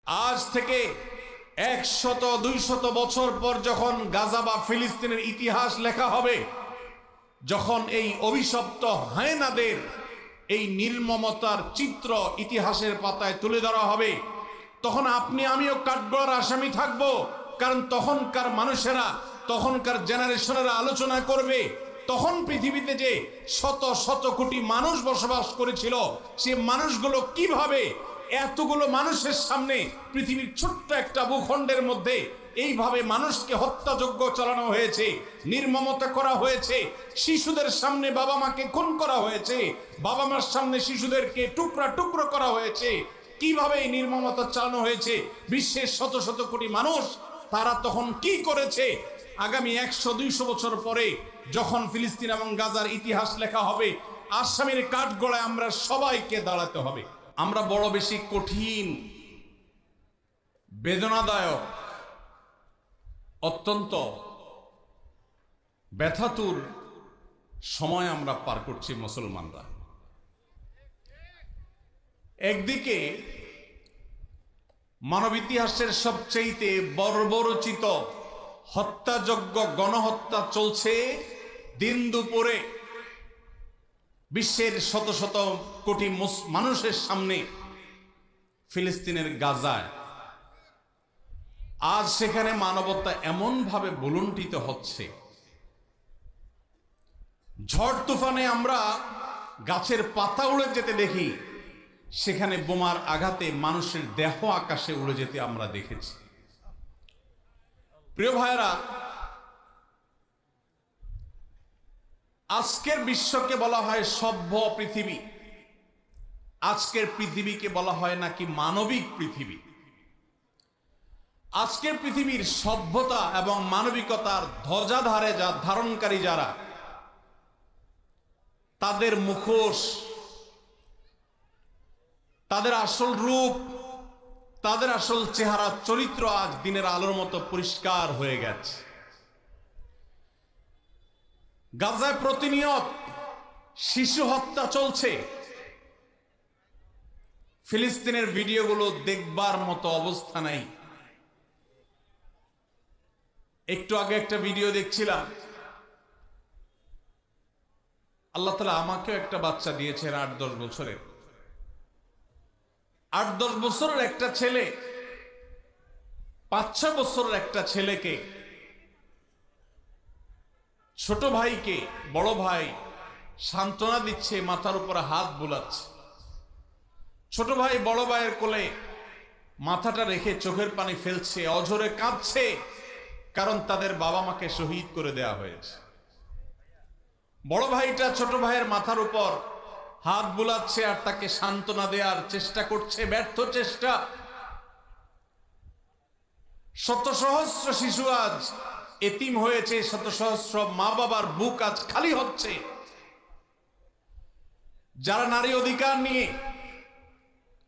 আজ থেকে 100-200 বছর পর যখন গাজা বা ফিলিস্তিনের ইতিহাস লেখা হবে, যখন এই অভিশপ্ত হায়নাদের এই নির্মমতার চিত্র ইতিহাসের পাতায় তুলে ধরা হবে, তখন আপনি আমিও কাঠগড়ার আসামি থাকব। কারণ তখনকার মানুষেরা, তখনকার জেনারেশনেরা আলোচনা করবে তখন পৃথিবীতে যে শত শত কোটি মানুষ বসবাস করেছিল, সে মানুষগুলো কিভাবে এতগুলো মানুষের সামনে পৃথিবীর ছোট্ট একটা ভূখণ্ডের মধ্যে এইভাবে মানুষকে হত্যাযজ্ঞ চালানো হয়েছে, নির্মমতা করা হয়েছে, শিশুদের সামনে বাবা মাকে খুন করা হয়েছে, বাবা মার সামনে শিশুদেরকে টুকরা টুকরো করা হয়েছে, কিভাবে এই নির্মমতা চালানো হয়েছে বিশ্বের শত শত কোটি মানুষ তারা তখন কি করেছে। আগামী 100-200 বছর পরে যখন ফিলিস্তিন এবং গাজার ইতিহাস লেখা হবে, আসামির কাঠগড়ায় আমরা সবাইকে দাঁড়াতে হবে। আমরা বড় বেশি কঠিন, বেদনাদায়ক, অত্যন্ত ব্যথাতুর সময় আমরা পার করছি মুসলমানরা। একদিকে মানব ইতিহাসের সবচেয়ে বর্বরচিত হত্যাযজ্ঞ, গণহত্যা চলছে দিন দুপুরে বিশ্বের শত শত কোটি মানুষের সামনে ফিলিস্তিনের গাজায়। আজ সেখানে মানবতা এমনভাবে ভুলুণ্ঠিত হচ্ছে, ঝড় তুফানে আমরা গাছের পাতা উড়ে যেতে দেখি, সেখানে বোমার আঘাতে মানুষের দেহ আকাশে উড়ে যেতে আমরা দেখেছি। প্রিয় ভাইরা, আজকের বিশ্বকে বলা হয় সভ্য পৃথিবী, আজকের পৃথিবীকে বলা হয় নাকি মানবিক পৃথিবী। আজকের পৃথিবীর সভ্যতা এবং মানবিকতার ধ্বজাধারে যা ধারণকারী যারা, তাদের মুখোশ, তাদের আসল রূপ, তাদের আসল চেহারা, চরিত্র আজ দিনের আলোর মতো পরিষ্কার হয়ে গেছে। গাজায় প্রতিনিয়ত শিশু হত্যা চলছে। ফিলিস্তিনের ভিডিওগুলো দেখবার মতো অবস্থা নাই। একটু আগে একটা ভিডিও দেখছিলাম, আল্লাহ তাআলা আমাকেও একটা বাচ্চা দিয়েছেন 8-10 বছরের। 8-10 বছরের একটা ছেলে 5-6 বছরের একটা ছেলেকে, ছোট ভাইকে বড় ভাই সান্ত্বনা দিচ্ছে, মাথার উপরে হাত বুলাচ্ছে। ছোট ভাই বড় ভাইয়ের কোলে মাথাটা রেখে চোখের পানি ফেলছে, অঝরে কাঁদছে, কারণ তাদের বাবা মাকে শহীদ করে দেয়া হয়েছে। বড় ভাইটা ছোট ভাইয়ের মাথার উপর হাত বুলাচ্ছে আর তাকে সান্ত্বনা দেওয়ার চেষ্টা করছে, ব্যর্থ চেষ্টা। শত সহস্র শিশু আজ এতিম হয়েছে, শত সহস্র মা বাবার বুক আজ খালি হচ্ছে। যারা নারী অধিকার নিয়ে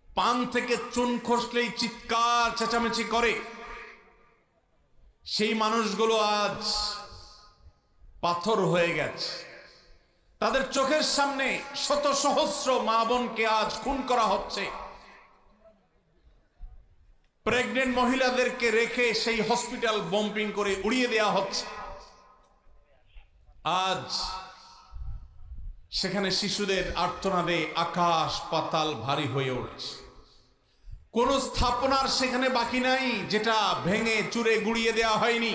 পান থেকে চুন খসলেই চিৎকার চেঁচামেচি করে, সেই মানুষগুলো আজ পাথর হয়ে গেছে। তাদের চোখের সামনে শত সহস্র মা বোনকে আজ খুন করা হচ্ছে। প্রেগনেন্ট মহিলাদেরকে রেখে সেই হসপিটাল বম্পিং করে উড়িয়ে দেওয়া হচ্ছে। আজ সেখানে শিশুদের আর্তনাদে আকাশ পাতাল ভারী হয়ে উঠছে। কোন স্থাপনার সেখানে বাকি নাই যেটা ভেঙে চুরে গুড়িয়ে দেওয়া হয়নি।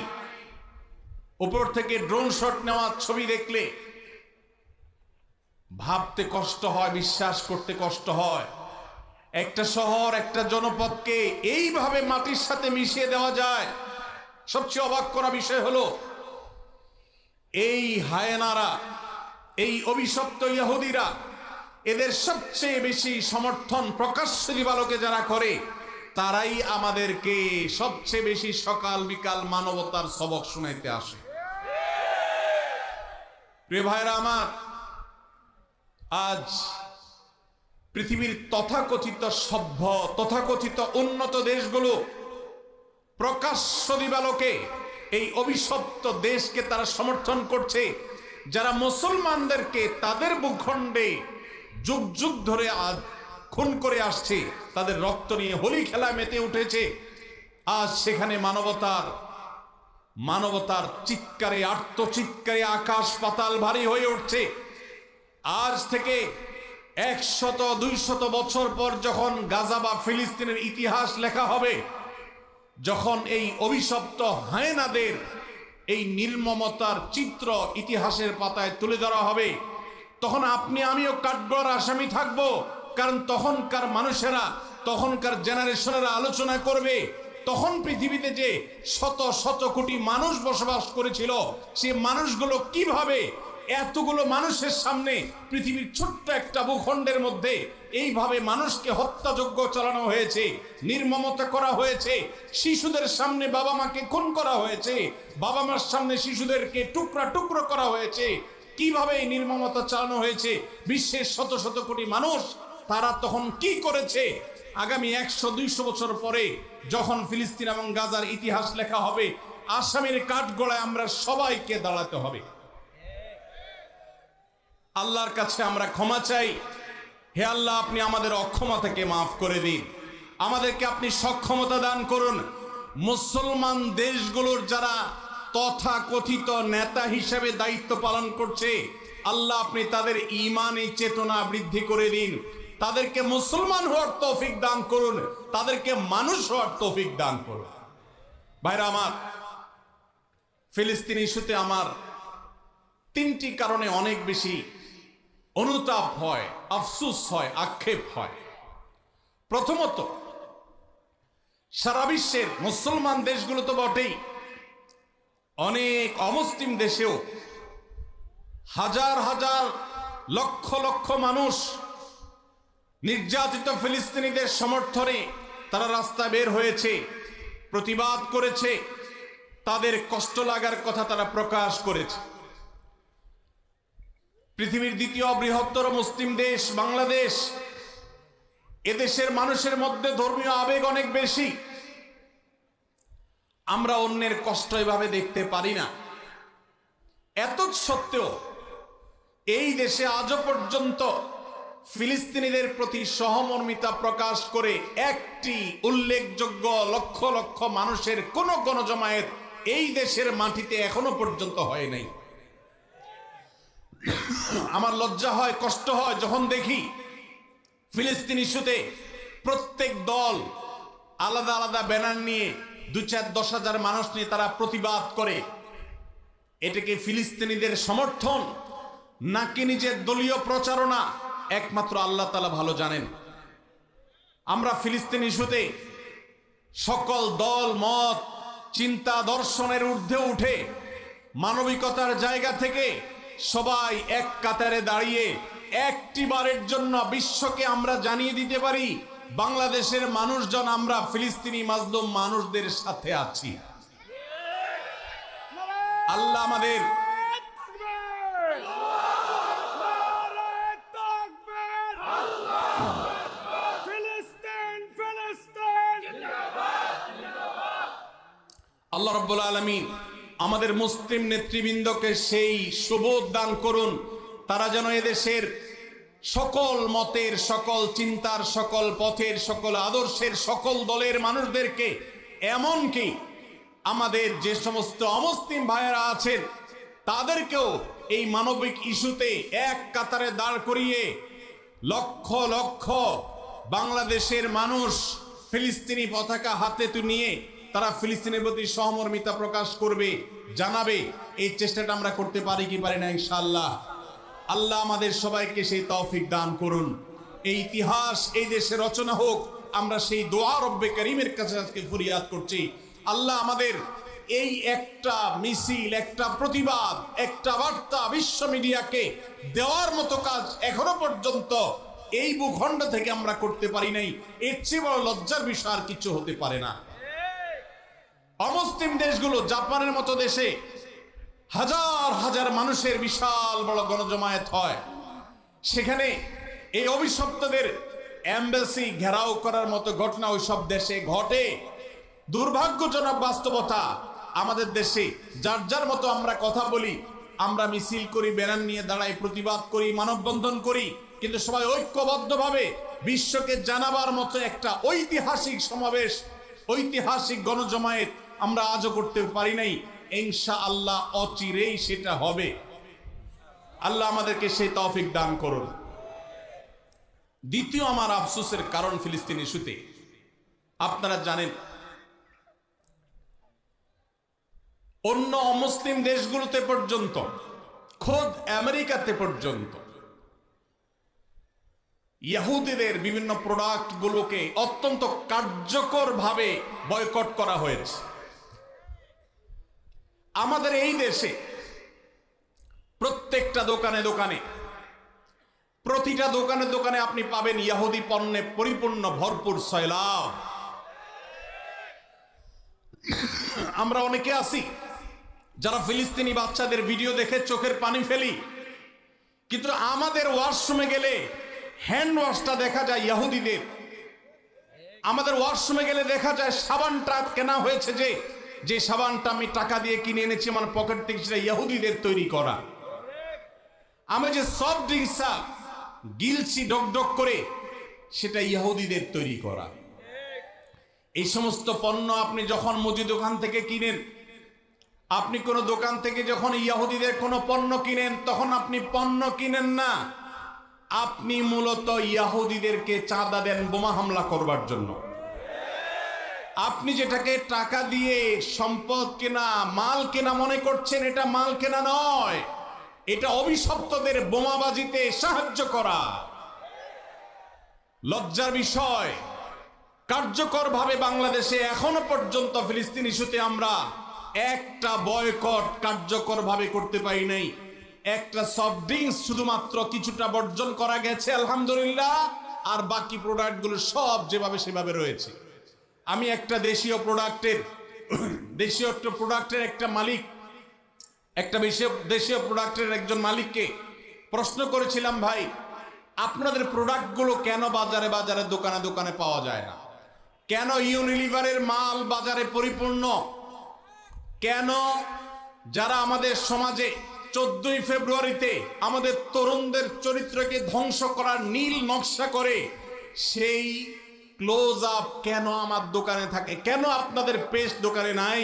উপর থেকে ড্রোন শট নেওয়া ছবি দেখলে ভাবতে কষ্ট হয়, বিশ্বাস করতে কষ্ট হয়। একটা শহর, একটা জনপদকে এইভাবে মাটির সাথে মিশিয়ে দেওয়া যায়। সবচেয়ে অবাক করা বিষয় হলো, এই হায়েনারা, এই অভিশপ্ত ইহুদিরা, এদের সবচেয়ে বেশি সমর্থন প্রকাশ্য দিবালোকে যারা করে, তারাই আমাদেরকে সবচেয়ে বেশি সকাল বিকাল মানবতার সবক শুনাইতে আসে। প্রিয় ভাইরা আমার, আজ পৃথিবীর তথাকথিত সভ্য, তথাকথিত উন্নত দেশগুলো প্রকাশ্য দিবালোকে এই অভিশপ্ত দেশকে তারা সমর্থন করছে, যারা মুসলমানদেরকে তাদের ভূখণ্ডে যুগ যুগ ধরে আজ খুন করে আসছে, তাদের রক্ত নিয়ে হোলি খেলা মেতে উঠেছে। আজ সেখানে মানবতার চিৎকারে, আর্তচিৎকারে আকাশ পাতাল ভারী হয়ে উঠছে। আজ থেকে 100-200 বছর পর যখন গাজা বা ফিলিস্তিনের ইতিহাস লেখা হবে, যখন এই অভিশপ্ত হায়েনাদের এই নির্মমতার চিত্র ইতিহাসের পাতায় তুলে ধরা হবে, তখন আপনি আমিও কাঠগড়ার আসামি থাকব। কারণ তখনকার মানুষেরা, তখনকার জেনারেশনেরা আলোচনা করবে, তখন পৃথিবীতে যে শত শত কোটি মানুষ বসবাস করেছিল, সে মানুষগুলো কিভাবে এতগুলো মানুষের সামনে পৃথিবীর ছোট্ট একটা ভূখণ্ডের মধ্যে এইভাবে মানুষকে হত্যাযজ্ঞ চালানো হয়েছে, নির্মমতা করা হয়েছে, শিশুদের সামনে বাবা মাকে খুন করা হয়েছে, বাবা মার সামনে শিশুদেরকে টুকরা টুকরো করা হয়েছে, কিভাবে এই নির্মমতা চালানো হয়েছে বিশ্বের শত শত কোটি মানুষ, তারা তখন কি করেছে। আগামী 100-200 বছর পরে যখন ফিলিস্তিন এবং গাজার ইতিহাস লেখা হবে, আসামির কাঠগড়ায় আমরা সবাইকে দাঁড়াতে হবে। আল্লাহর কাছে আমরা ক্ষমা চাই। হে আল্লাহ, আপনি আমাদের অক্ষমতাকে মাফ করে দিন, আমাদেরকে আপনি সক্ষমতা দান করুন। মুসলমান দেশগুলোর যারা তথাকথিত নেতা হিসেবে দায়িত্ব পালন করছে, আল্লাহ আপনি তাদের ঈমানী চেতনা বৃদ্ধি করে দিন, তাদেরকে মুসলমান হওয়ার তৌফিক দান করুন, তাদেরকে মানুষ হওয়ার তৌফিক দান করুন। ভাইরা আমার, ফিলিস্তিন ইস্যুতে আমার 3টি কারণে অনেক বেশি অনুতাপ হয়, আফসোস হয়, আক্ষেপ হয়। প্রথমত, সারা বিশ্বের মুসলমান দেশগুলো তো বটেই, অনেক অমুসলিম দেশেও হাজার হাজার লক্ষ লক্ষ মানুষ নির্যাতিত ফিলিস্তিনিদের সমর্থনে তারা রাস্তায় বের হয়েছে, প্রতিবাদ করেছে, তাদের কষ্ট লাগার কথা তারা প্রকাশ করেছে। পৃথিবীর দ্বিতীয় বৃহত্তর মুসলিম দেশ বাংলাদেশ, এদেশের মানুষের মধ্যে ধর্মীয় আবেগ অনেক বেশি। আমরা অন্যের কষ্ট এভাবে দেখতে পারি না। এত সত্ত্বেও এই দেশে আজও পর্যন্ত ফিলিস্তিনিদের প্রতি সহমর্মিতা প্রকাশ করে একটি উল্লেখযোগ্য লক্ষ লক্ষ মানুষের কোন গণজমায়েত এই দেশের মাটিতে এখনো পর্যন্ত হয় নাই। আমার লজ্জা হয়, কষ্ট হয় যখন দেখি ফিলিস্তিন ইস্যুতে প্রত্যেক দল আলাদা আলাদা ব্যানার নিয়ে 2-4-10 হাজার মানুষ নিয়ে তারা প্রতিবাদ করে। এটাকে ফিলিস্তিনিদের সমর্থন নাকি নিজের দলীয় প্রচারণা, একমাত্র আল্লাহ তাআলা ভালো জানেন। আমরা ফিলিস্তিন ইস্যুতে সকল দল মত চিন্তা দর্শনের ঊর্ধ্বে উঠে মানবিকতার জায়গা থেকে সবাই এক কাতারে দাঁড়িয়ে একটি বারের জন্য বিশ্বকে আমরা জানিয়ে দিতে পারি, বাংলাদেশের মানুষজন আমরা ফিলিস্তিনি মাজলুম মানুষদের সাথে আছি। আল্লাহ আমাদের আল্লাহ রাব্বুল আলামিন আমাদের মুসলিম নেতৃবৃন্দকে সেই সুবোধ দান করুন, তারা যেন এদেশের সকল মতের, সকল চিন্তার, সকল পথের, সকল আদর্শের, সকল দলের মানুষদেরকে, এমনকি আমাদের যে সমস্ত অমুসলিম ভাইয়েরা আছেন তাদেরকেও এই মানবিক ইস্যুতে এক কাতারে দাঁড় করিয়ে লক্ষ লক্ষ বাংলাদেশের মানুষ ফিলিস্তিনি পতাকা হাতে নিয়ে তারা ফিলিস্তিনের প্রতি সহমর্মিতা প্রকাশ করবে, জানাবে। এই চেষ্টাটা আমরা করতে পারি কি পারি না ইনশাআল্লাহ। আল্লাহ আমাদের সবাইকে সেই তৌফিক দান করুন। এই ইতিহাস এই দেশে রচনা হোক, আমরা সেই দোয়া রব্বে করিমের কাছে আজকে ফরিয়াদ করছি। আল্লাহ আমাদের এই একটা মিছিল, একটা প্রতিবাদ, একটা বার্তা বিশ্ব মিডিয়াকে দেওয়ার মতো কাজ এখনো পর্যন্ত এই ভূখণ্ড থেকে আমরা করতে পারি নাই। এর চেয়ে বড় লজ্জার বিষয় আর কিছু হতে পারে না। অমুসলিম দেশগুলো, জাপানের মতো দেশে হাজার হাজার মানুষের বিশাল বড় গণজমায়েত হয়, সেখানে এই অভিশপ্তদের এমবাসি ঘেরাও করার মতো ঘটনা ওই সব দেশে ঘটে। দুর্ভাগ্যজনক বাস্তবতা, আমাদের দেশে যার যার মতো আমরা কথা বলি, আমরা মিছিল করি, ব্যানার নিয়ে দাঁড়াই, প্রতিবাদ করি, মানববন্ধন করি, কিন্তু সবাই ঐক্যবদ্ধভাবে বিশ্বকে জানাবার মতো একটা ঐতিহাসিক সমাবেশ, ঐতিহাসিক গণজমায়েত আমরা আজও করতে পারি নাই। ইনশাআল্লাহ অচিরেই সেটা হবে। আল্লাহ আমাদেরকে সেই তৌফিক দান করুন। দ্বিতীয় আমার আফসোসের কারণ ফিলিস্তিন ইস্যুতে, আপনারা জানেন অন্য অমুসলিম দেশগুলোতে পর্যন্ত, খোদ আমেরিকাতে পর্যন্ত ইহুদিদের বিভিন্ন প্রোডাক্ট গুলোকে অত্যন্ত কার্যকরভাবে বয়কট করা হয়েছে। আমাদের এই দেশে প্রত্যেকটা দোকানে দোকানে, প্রতিটা দোকানে দোকানে আপনি পাবেন ইহুদি পণ্যে পরিপূর্ণ ভরপুর সয়লাব। আমরা অনেকে আছি যারা ফিলিস্তিনি বাচ্চাদের ভিডিও দেখে চোখের পানি ফেলি, কিন্তু আমাদের ওয়াশরুমে গেলে হ্যান্ড ওয়াশটা দেখা যায় ইহুদিদের। আমাদের ওয়াশরুমে গেলে দেখা যায় সাবানটা কেনা হয়েছে, যে সাবানটা আমি টাকা দিয়ে কিনে এনেছি আমার পকেট থেকে, সেটা ইহুদিদের তৈরি করা। আমি যে সফট ড্রিঙ্কস গিলছি ডক করে, সেটা ইহুদিদের তৈরি করা। এই সমস্ত পণ্য আপনি যখন মুদি দোকান থেকে কিনেন, আপনি কোন দোকান থেকে যখন ইহুদিদের কোনো পণ্য কিনেন, তখন আপনি পণ্য কিনেন না, আপনি মূলত ইহুদিদেরকে চাঁদা দেন বোমা হামলা করবার জন্য। আপনি যেটাকে টাকা দিয়ে সম্পদ কেনা, মাল কেনা মনে করছেন, এটা মাল কেনা নয়, এটা অভিশপ্তদের বোমাবাজিতে সাহায্য করা। লজ্জার বিষয়, কার্যকরভাবে বাংলাদেশে এখনো পর্যন্ত ফিলিস্তিন ইস্যুতে আমরা একটা বয়কট কার্যকরভাবে করতে পারি নাই। একটা সফট ড্রিঙ্কস শুধুমাত্র কিছুটা বর্জন করা গেছে আলহামদুলিল্লাহ, আর বাকি প্রোডাক্টগুলো সব যেভাবে সেভাবে রয়েছে। আমি একটা দেশীয় প্রোডাক্টের একটা মালিক, একটা দেশীয় প্রোডাক্টের একজন মালিককে প্রশ্ন করেছিলাম, ভাই আপনাদের প্রোডাক্টগুলো কেন বাজারে বাজারে দোকানে দোকানে পাওয়া যায় না? কেন ইউনিলিভারের মাল বাজারে পরিপূর্ণ? কেন যারা আমাদের সমাজে 14ই ফেব্রুয়ারিতে আমাদের তরুণদের চরিত্রকে ধ্বংস করার নীল নকশা করে, সেই ক্লোজ আপ কেন আমার দোকানে থাকে? কেন আপনাদের পেস্ট দোকানে নাই?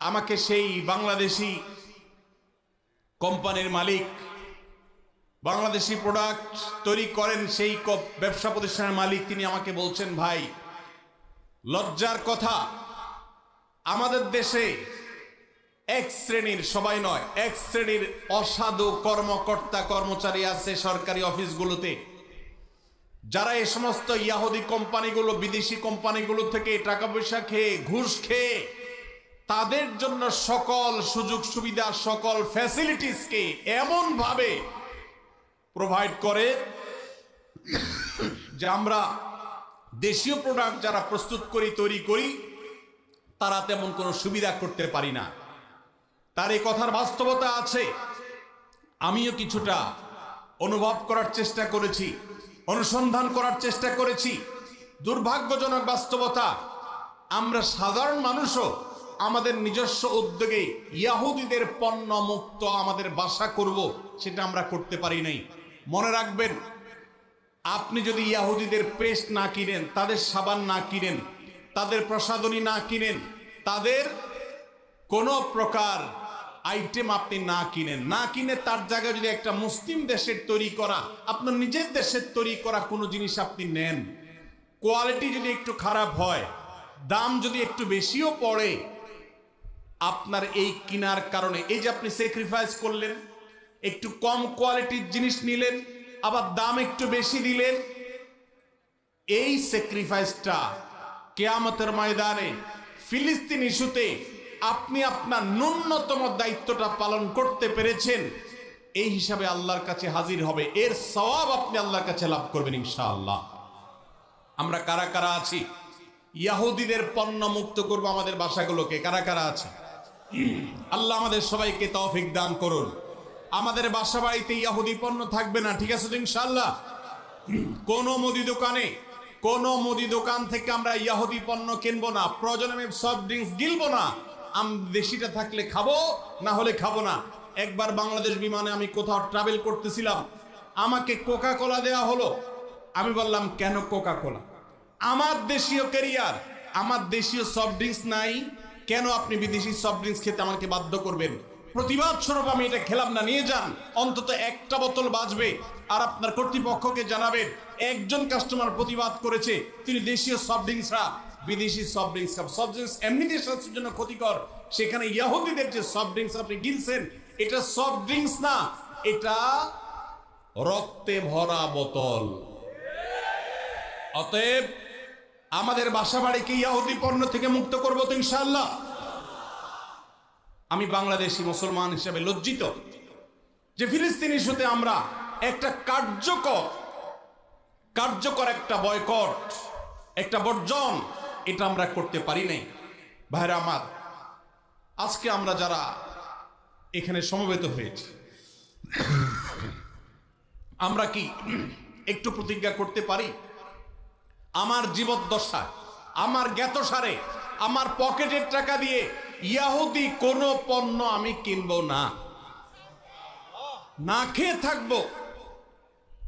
আমাকে সেই বাংলাদেশি কোম্পানির মালিক, বাংলাদেশি প্রোডাক্ট তৈরি করেন সেই ব্যবসা প্রতিষ্ঠানের মালিক, তিনি আমাকে বলছেন, ভাই লজ্জার কথা, আমাদের দেশে এক শ্রেণীর, সবাই নয়, এক শ্রেণীর অসাধু কর্মকর্তা কর্মচারী আছে সরকারি অফিসগুলোতে, যারা এই সমস্ত ইহুদি কোম্পানিগুলো, বিদেশি কোম্পানিগুলো থেকে টাকা পয়সা খেয়ে, ঘুষ খেয়ে, তাদের জন্য সকল সুযোগ সুবিধা, সকল ফ্যাসিলিটিসকে এমন ভাবে প্রোভাইড করে যে আমরা দেশীয় প্রোডাক্ট যারা প্রস্তুত করি, তৈরি করি, তারা তেমন কোনো সুবিধা করতে পারি না। তার এই কথার বাস্তবতা আছে। আমিও কিছুটা অনুভব করার চেষ্টা করেছি, অনুসন্ধান করার চেষ্টা করেছি। দুর্ভাগ্যজনক বাস্তবতা, আমরা সাধারণ মানুষও আমাদের নিজস্ব উদ্যোগে ইহুদিদের পণ্য মুক্ত আমাদের বাসা করব, সেটা আমরা করতে পারি নাই। মনে রাখবেন, আপনি যদি ইহুদিদের পেস্ট না কিনেন, তাদের সাবান না কিনেন, তাদের প্রসাধনী না কিনেন, তাদের কোনো প্রকার আইটেম আপনি না কিনে তার জায়গায় যদি একটা মুসলিম দেশের তৈরি করা, আপনার নিজের দেশের তৈরি করা কোনো জিনিস আপনি নেন, কোয়ালিটি যদি একটু খারাপ হয়, দাম যদি একটু বেশিও পড়ে, আপনার এই কেনার কারণে, এই যে আপনি স্যাক্রিফাইস করলেন, একটু কম কোয়ালিটির জিনিস নিলেন, আবার দাম একটু বেশি দিলেন, এই স্যাক্রিফাইসটা কিয়ামতের ময়দানে ফিলিস্তিন ইস্যুতে আপনি আপনার ন্যূনতম দায়িত্বটা পালন করতে পেরেছেন, এই হিসাবে আল্লাহর কাছে হাজির হবে। এর সওয়াব আপনি আল্লাহর কাছে লাভ করবেন ইনশাআল্লাহ। আমরা কারা কারা আছি ইহুদিদের পণ্য মুক্ত করব আমাদের বাসাগুলোকে? কারা কারা আছে? আল্লাহ আমাদের সবাইকে তৌফিক দান করুন। আমাদের বাসা বাড়িতে ইহুদি পণ্য থাকবে না, ঠিক আছে তো ইনশাআল্লাহ? কোন মুদি দোকান থেকে আমরা ইহুদি পণ্য কিনবো না, প্রয়োজনে আমি সফট ড্রিঙ্কস গিলবো না, দেশিটা থাকলে খাবো, না হলে খাবো না। একবার বাংলাদেশ বিমানে আমি কোথাও ট্রাভেল করতেছিলাম, আমাকে কোকা কোলা দেওয়া হলো, আমি বললাম কেন কোকা কোলা? আমার দেশীয় ক্যারিয়ার, আমার দেশীয় সফট ড্রিঙ্কস নাই, কেন আপনি বিদেশি সফট ড্রিঙ্কস খেতে আমাকে বাধ্য করবেন? প্রতিবাদ স্বরূপ আমি এটা খেলাম না, নিয়ে যান, অন্তত একটা বোতল বাঁচবে। আর আপনার কর্তৃপক্ষকে জানাবেন একজন কাস্টমার প্রতিবাদ করেছে, তিনি দেশীয় সফট ড্রিঙ্কসরা বিদেশি সফট ড্রিঙ্কস খান। সফট ড্রিঙ্কস এমনিতে স্বাস্থ্যের জন্য ক্ষতিকর, সেখানে ইয়াহুদিদের যে সফট ড্রিঙ্কস আপনি গিলছেন, এটা সফট ড্রিঙ্কস না, এটা রক্তে ভরা বোতল। অতএব আমাদের বাসা বাড়িকে ইয়াহুদি পণ্য থেকে মুক্ত করবো তো ইনশাআল্লাহ। আমি বাংলাদেশি মুসলমান হিসেবে লজ্জিত যে ফিলিস্তিন ইস্যুতে আমরা একটা কার্যকর একটা বয়কট, একটা বর্জন, এটা আমরা করতে পারি নাই। ভাইরা আমার, আজকে আমরা যারা এখানে সমবেত হয়েছি, আমরা কি একটু প্রতিজ্ঞা করতে পারি আমার জীবদ্দশায়, আমার জ্ঞাতসারে, আমার পকেটের টাকা দিয়ে ইয়াহুদি কোনো পণ্য আমি কিনবো না, না খেয়ে থাকবো,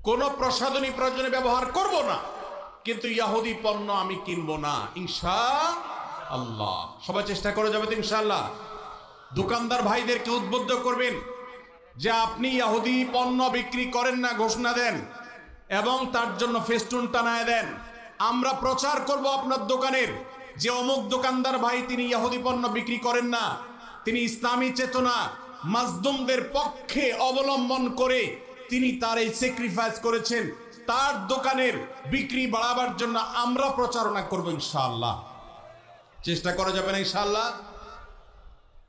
কোনো প্রসাধনী প্রয়োজনে ব্যবহার করব না, কিন্তু ইয়াহুদি পণ্য আমি কিনবো না ইনশাআল্লাহ। সবাই চেষ্টা করে যাবে তো ইনশাআল্লাহ। দোকানদার ভাইদেরকে উদ্বুদ্ধ করবেন যে আপনি ইয়াহুদি পণ্য বিক্রি করেন না, ঘোষণা দেন এবং তার জন্য ফেস্টুন টানায় দেন। আমরা প্রচার করব আপনার দোকানের যে অমুক দোকানদার ভাই তিনি ইহুদি পণ্য বিক্রি করেন না, তিনি ইসলামী চেতনা মাজলুমদের পক্ষে অবলম্বন করে তিনি তার এই স্যাক্রিফাইস করেছেন, তার দোকানের বিক্রি বাড়াবার জন্য আমরা প্রচারণা করব ইনশাআল্লাহ। চেষ্টা করা যাবে না ইনশাআল্লাহ।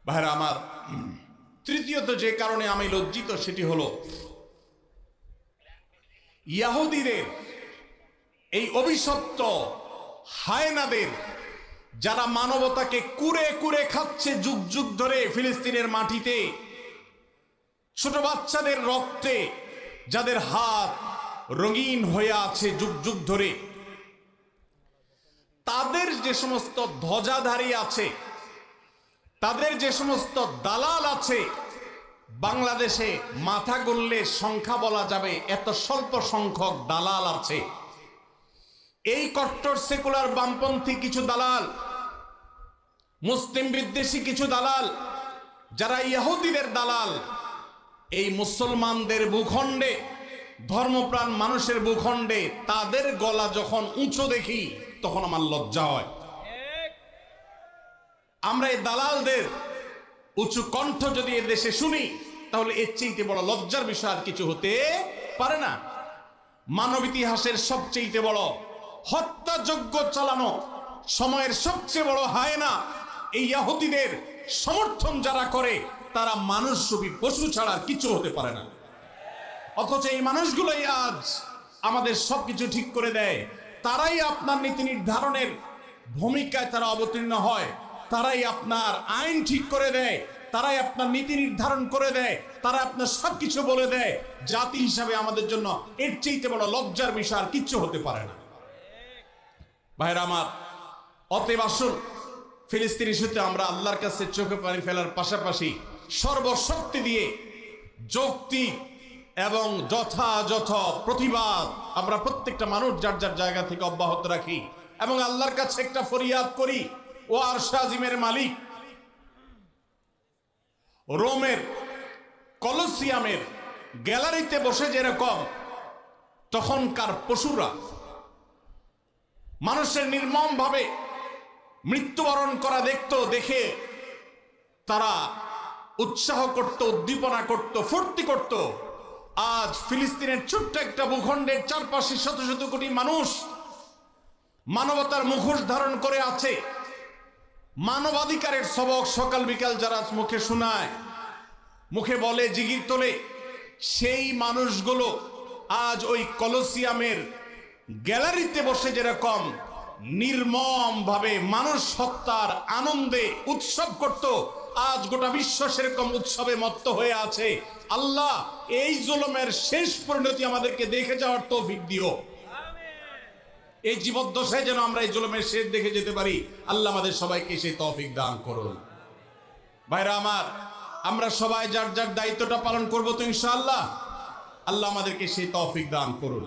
ভাইরা আমার, তৃতীয়ত যে কারণে আমি লজ্জিত সেটি হলো ইহুদিদের এই অভিশপ্ত হায়নাদের, যারা মানবতাকে কুরে কুরে খাচ্ছে যুগ যুগ ধরে ফিলিস্তিনের মাটিতে, ছোট বাচ্চাদের রক্তে যাদের হাত রঙিন হয়ে আছে যুগ যুগ ধরে, তাদের যে সমস্ত ধ্বজাধারী আছে, তাদের যে সমস্ত দালাল আছে, বাংলাদেশে মাথা গুনলে সংখ্যা বলা যাবে, এত স্বল্প সংখ্যক দালাল আছে। এই কট্টর সেকুলার বামপন্থী কিছু দালাল, মুসলিম বিদ্বেষী কিছু দালাল, যারা ইহুদিদের দালাল, এই মুসলমানদের ভূখণ্ডে, ধর্মপ্রাণ মানুষের ভূখণ্ডে তাদের গলা যখন উঁচু দেখি তখন আমার লজ্জা হয়। আমরা এই দালালদের উঁচু কণ্ঠ যদি এ দেশে শুনি, তাহলে এর চেয়ে বড় লজ্জার বিষয় আর কিছু হতে পারে না। মানব ইতিহাসের সবচেয়ে বড় হত্যাযজ্ঞ চালানো সময়ের সবচেয়ে বড় হায়না এই ইহুদিদের সমর্থন যারা করে, তারা মানুষরূপী পশু ছাড়া কিছু হতে পারে না। অথচ এই মানুষগুলোই আজ আমাদের সবকিছু ঠিক করে দেয়। তারাই আপনার নীতি নির্ধারণের ভূমিকায় তারা অবতীর্ণ হয়, তারাই আপনার আইন ঠিক করে দেয়, তারাই আপনার নীতি নির্ধারণ করে দেয়, তারা আপনার সবকিছু বলে দেয়। জাতি হিসাবে আমাদের জন্য এর চেয়ে বড় লজ্জার বিষয় আর কিচ্ছু হতে পারে না। ভাইরা আমার, অতএব আসুন ফিলিস্তিন ইস্যুতে আমরা আল্লাহর কাছে চোখে পানি ফেলার পাশাপাশি সর্বশক্তি দিয়ে যৌক্তিক এবং যথাযথ প্রতিবাদ আমরা প্রত্যেকটা মানুষ যার যার জায়গা থেকে অব্যাহত রাখি এবং আল্লাহর কাছে একটা ফরিয়াদ করি। ও আরশ আজিমের মালিক, রোমের কলোসিয়ামের গ্যালারিতে বসে যেরকম তখনকার পশুরা মানুষের নির্মম ভাবে মৃত্যুবরণ করা দেখতো, দেখে তারা উৎসাহ করত, উদ্দীপনা করত, ফুর্তি করত, আজ ফিলিস্তিনের ছোট্ট একটা ভূখণ্ডের চারপাশে শত শত কোটি মানুষ মানবতার মুখোশ ধারণ করে আছে। মানবাধিকারের সবক সকাল বিকাল যারা মুখে শোনায়, মুখে বলে, জিগির তোলে, সেই মানুষগুলো আজ ওই কলোসিয়ামের গ্যালারিতে বসে যেরকম নির্মম ভাবে মানুষ হত্যার আনন্দে উৎসব করত, আজ গোটা বিশ্ব সেরকম উৎসবে মত্ত হয়ে আছে। আল্লাহ এই জুলুমের শেষ পরিণতি আমাদেরকে দেখে যাওয়ার তৌফিক দিও। এই জীবদ্দশায় যেন আমরা এই জুলুমের শেষ দেখে যেতে পারি। আল্লাহ আমাদের সবাইকে সেই তৌফিক দান করুন। ভাইরা আমার, আমরা সবাই যার যার দায়িত্বটা পালন করবো তো ইনশাআল্লাহ। আল্লাহ আমাদেরকে সেই তৌফিক দান করুন।